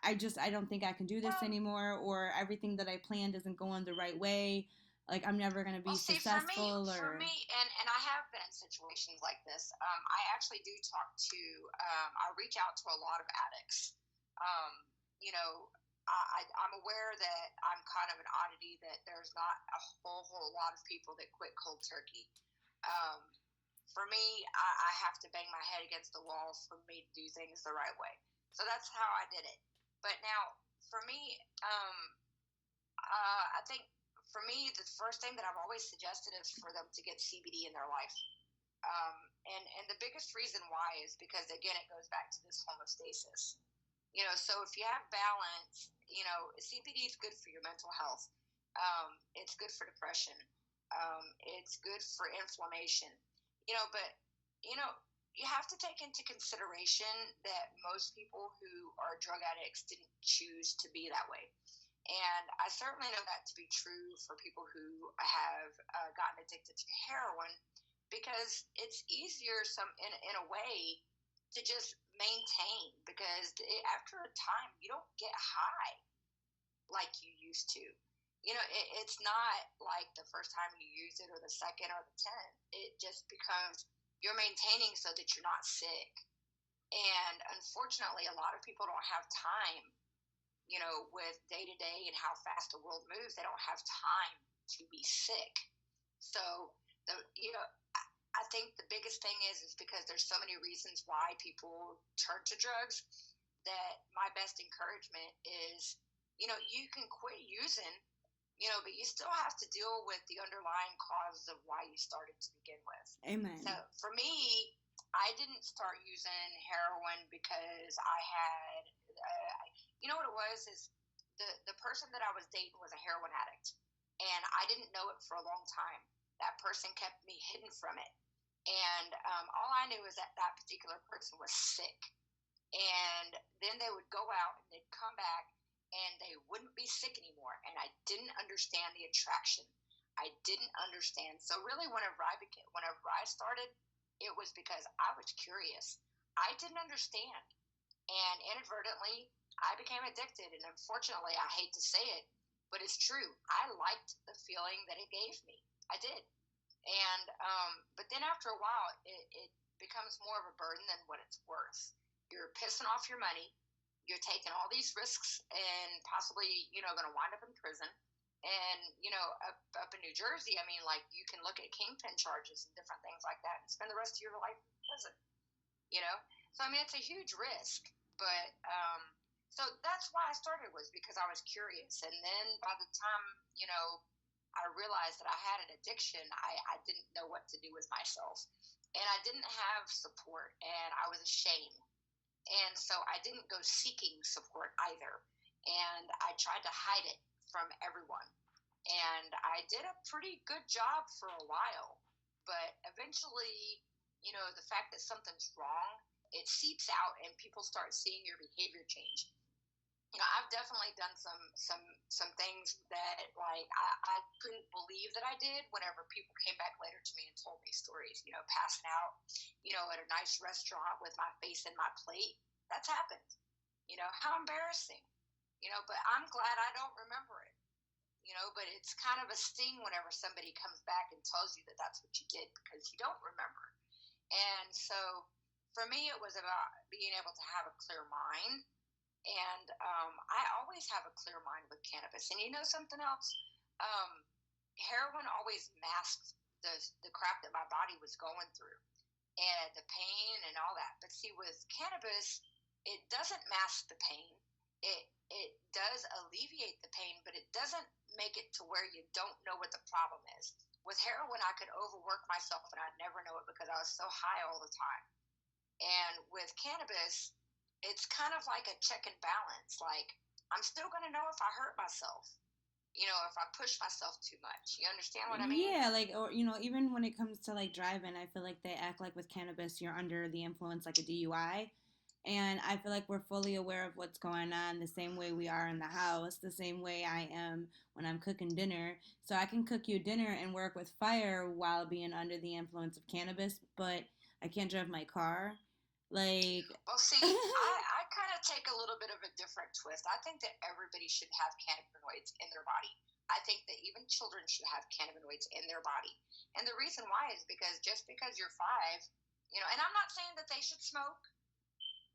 I don't think I can do this anymore, or everything that I planned isn't going the right way. Like, I'm never going to be successful. For me, and I have been in situations like this. I actually do talk to, I reach out to a lot of addicts. I'm aware that I'm kind of an oddity, that there's not a whole lot of people that quit cold turkey. For me, I have to bang my head against the wall for me to do things the right way. So that's how I did it. But now, for me, I think for me, the first thing that I've always suggested is for them to get CBD in their life. And the biggest reason why is because, again, it goes back to this homeostasis. So if you have balance, CBD is good for your mental health. It's good for depression. It's good for inflammation. But you have to take into consideration that most people who are drug addicts didn't choose to be that way. And I certainly know that to be true for people who have gotten addicted to heroin, because it's easier in a way to just maintain, because after a time you don't get high like you used to. It's not like the first time you use it or the second or the 10th. It just becomes you're maintaining so that you're not sick. And unfortunately, a lot of people don't have time, with day-to-day and how fast the world moves. They don't have time to be sick. So, I think the biggest thing is because there's so many reasons why people turn to drugs, that my best encouragement is, you can quit using, but you still have to deal with the underlying causes of why you started to begin with. Amen. So for me, I didn't start using heroin because I had, what it was is the person that I was dating was a heroin addict, and I didn't know it for a long time. That person kept me hidden from it. And all I knew was that that particular person was sick. And then they would go out and they'd come back and they wouldn't be sick anymore. And I didn't understand the attraction. I didn't understand. So really, whenever I started, it was because I was curious. I didn't understand. And inadvertently, I became addicted. And unfortunately, I hate to say it, but it's true. I liked the feeling that it gave me. I did. And but then after a while, it becomes more of a burden than what it's worth. You're pissing off your money. You're taking all these risks and possibly, going to wind up in prison. And, up in New Jersey, I mean, like, you can look at kingpin charges and different things like that and spend the rest of your life in prison, So, I mean, it's a huge risk. But, so that's why I started, was because I was curious. And then by the time, I realized that I had an addiction, I didn't know what to do with myself. And I didn't have support, and I was ashamed. And so I didn't go seeking support either. And I tried to hide it from everyone. And I did a pretty good job for a while. But eventually, the fact that something's wrong, it seeps out and people start seeing your behavior change. I've definitely done some things that, like, I couldn't believe that I did whenever people came back later to me and told me stories, passing out, at a nice restaurant with my face in my plate. That's happened. How embarrassing, but I'm glad I don't remember it, but it's kind of a sting whenever somebody comes back and tells you that that's what you did because you don't remember. And so for me, it was about being able to have a clear mind. And I always have a clear mind with cannabis. And something else? Heroin always masked the crap that my body was going through and the pain and all that. But see, with cannabis, it doesn't mask the pain. It does alleviate the pain, but it doesn't make it to where you don't know what the problem is. With heroin, I could overwork myself and I'd never know it because I was so high all the time. And with cannabis, it's kind of like a check and balance. Like, I'm still going to know if I hurt myself, if I push myself too much. You understand what I mean? Yeah, like, or, even when it comes to, like, driving, I feel like they act like with cannabis, you're under the influence like a DUI. And I feel like we're fully aware of what's going on the same way we are in the house, the same way I am when I'm cooking dinner. So I can cook you dinner and work with fire while being under the influence of cannabis, but I can't drive my car. Like, well, see, I kind of take a little bit of a different twist. I think that everybody should have cannabinoids in their body. I think that even children should have cannabinoids in their body. And the reason why is because just because you're 5, and I'm not saying that they should smoke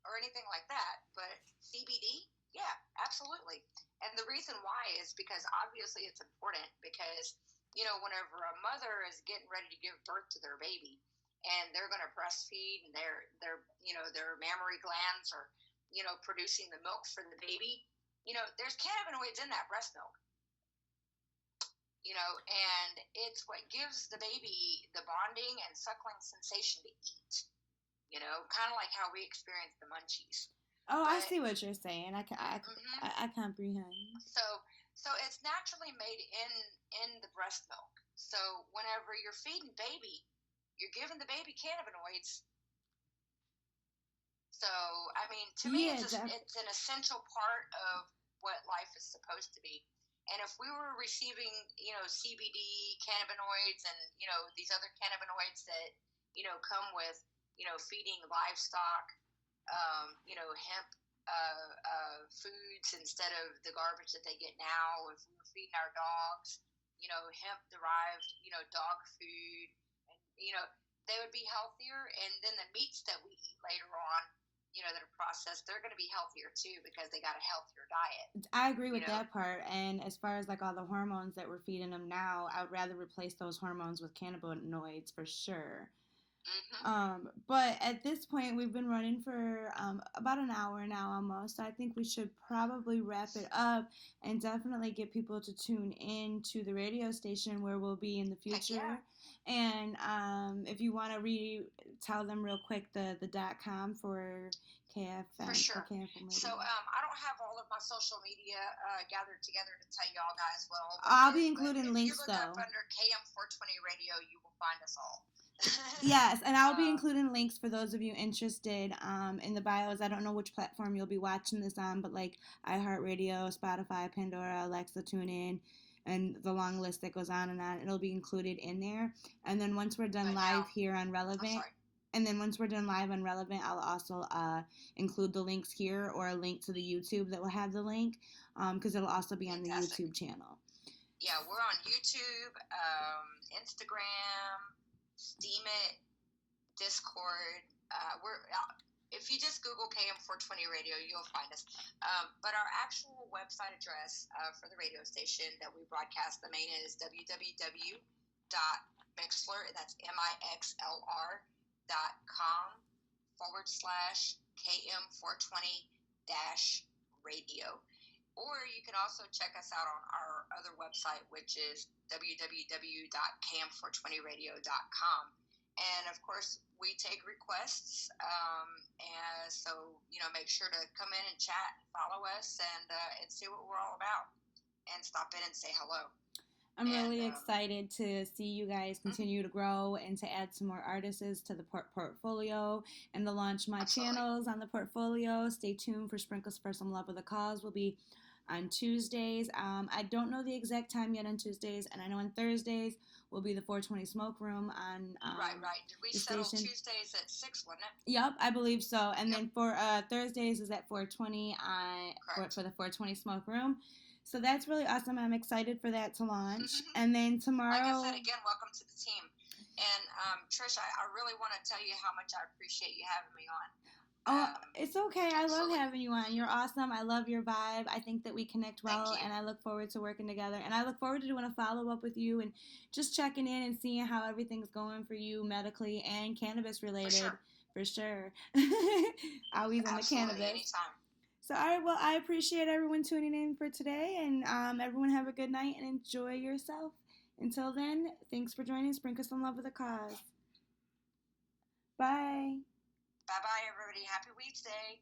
or anything like that, but CBD, yeah, absolutely. And the reason why is because obviously it's important because, whenever a mother is getting ready to give birth to their baby, and they're going to breastfeed, and their mammary glands are, producing the milk for the baby. There's cannabinoids in that breast milk. And it's what gives the baby the bonding and suckling sensation to eat. Kind of like how we experience the munchies. Oh, I see what you're saying. I comprehend. So it's naturally made in the breast milk. So whenever you're feeding baby, you're giving the baby cannabinoids. So, I mean, to me, it's an essential part of what life is supposed to be. And if we were receiving, CBD, cannabinoids, and, these other cannabinoids that, come with, feeding livestock, hemp foods instead of the garbage that they get now, if we were feeding our dogs, hemp-derived, dog food, they would be healthier. And then the meats that we eat later on, that are processed, they're going to be healthier too because they got a healthier diet. I agree with that part. And as far as like all the hormones that we're feeding them now, I would rather replace those hormones with cannabinoids for sure. Mm-hmm. But at this point, we've been running for about an hour now almost. So I think we should probably wrap it up and definitely get people to tune in to the radio station where we'll be in the future. And if you want to tell them real quick the .com for KF. For sure. So I don't have all of my social media gathered together to tell y'all guys what all. I'll be including links though. If you look up under KM420 Radio, you will find us all. Yes, and I'll be including links for those of you interested in the bios. I don't know which platform you'll be watching this on, but like iHeartRadio, Spotify, Pandora, Alexa, TuneIn, and the long list that goes on and on. It'll be included in there. And then once we're done live here on Relevnt, I'll also include the links here or a link to the YouTube that will have the link because it'll also be on the YouTube channel. Yeah, we're on YouTube, Instagram, Steemit, Discord. If you just Google KM420 Radio, you'll find us. But our actual website address for the radio station that we broadcast, the main is www.mixlr, that's mixlr.com/KM420-radio. Or you can also check us out on our other website, which is www.KM420Radio.com. And, of course, we take requests. And so, make sure to come in and chat, follow us, and see what we're all about. And stop in and say hello. I'm really excited to see you guys continue to grow and to add some more artists to the portfolio and to launch my channels on the portfolio. Stay tuned for Sprinkles for Some Love with a Cause. Will be on Tuesdays. I don't know the exact time yet on Tuesdays, and I know on Thursdays will be the 420 Smoke Room on right. Did we settle station. Tuesdays at 6, wasn't it? Yep, I believe so. And then for Thursdays is at 420 for the 420 Smoke Room. So that's really awesome. I'm excited for that to launch. And then tomorrow... Like I said, again, welcome to the team. And, Trish, I really want to tell you how much I appreciate you having me on. Oh, it's okay. I love having you on. You're awesome. I love your vibe. I think that we connect well, and I look forward to working together. And I look forward to doing a follow-up with you and just checking in and seeing how everything's going for you medically and cannabis-related. For sure. Always on the cannabis. Anytime. So, all right, well, I appreciate everyone tuning in for today, and everyone have a good night and enjoy yourself. Until then, thanks for joining Sprinkle Some Love with a Cause. Bye. Bye-bye, everybody. Happy Weeds Day.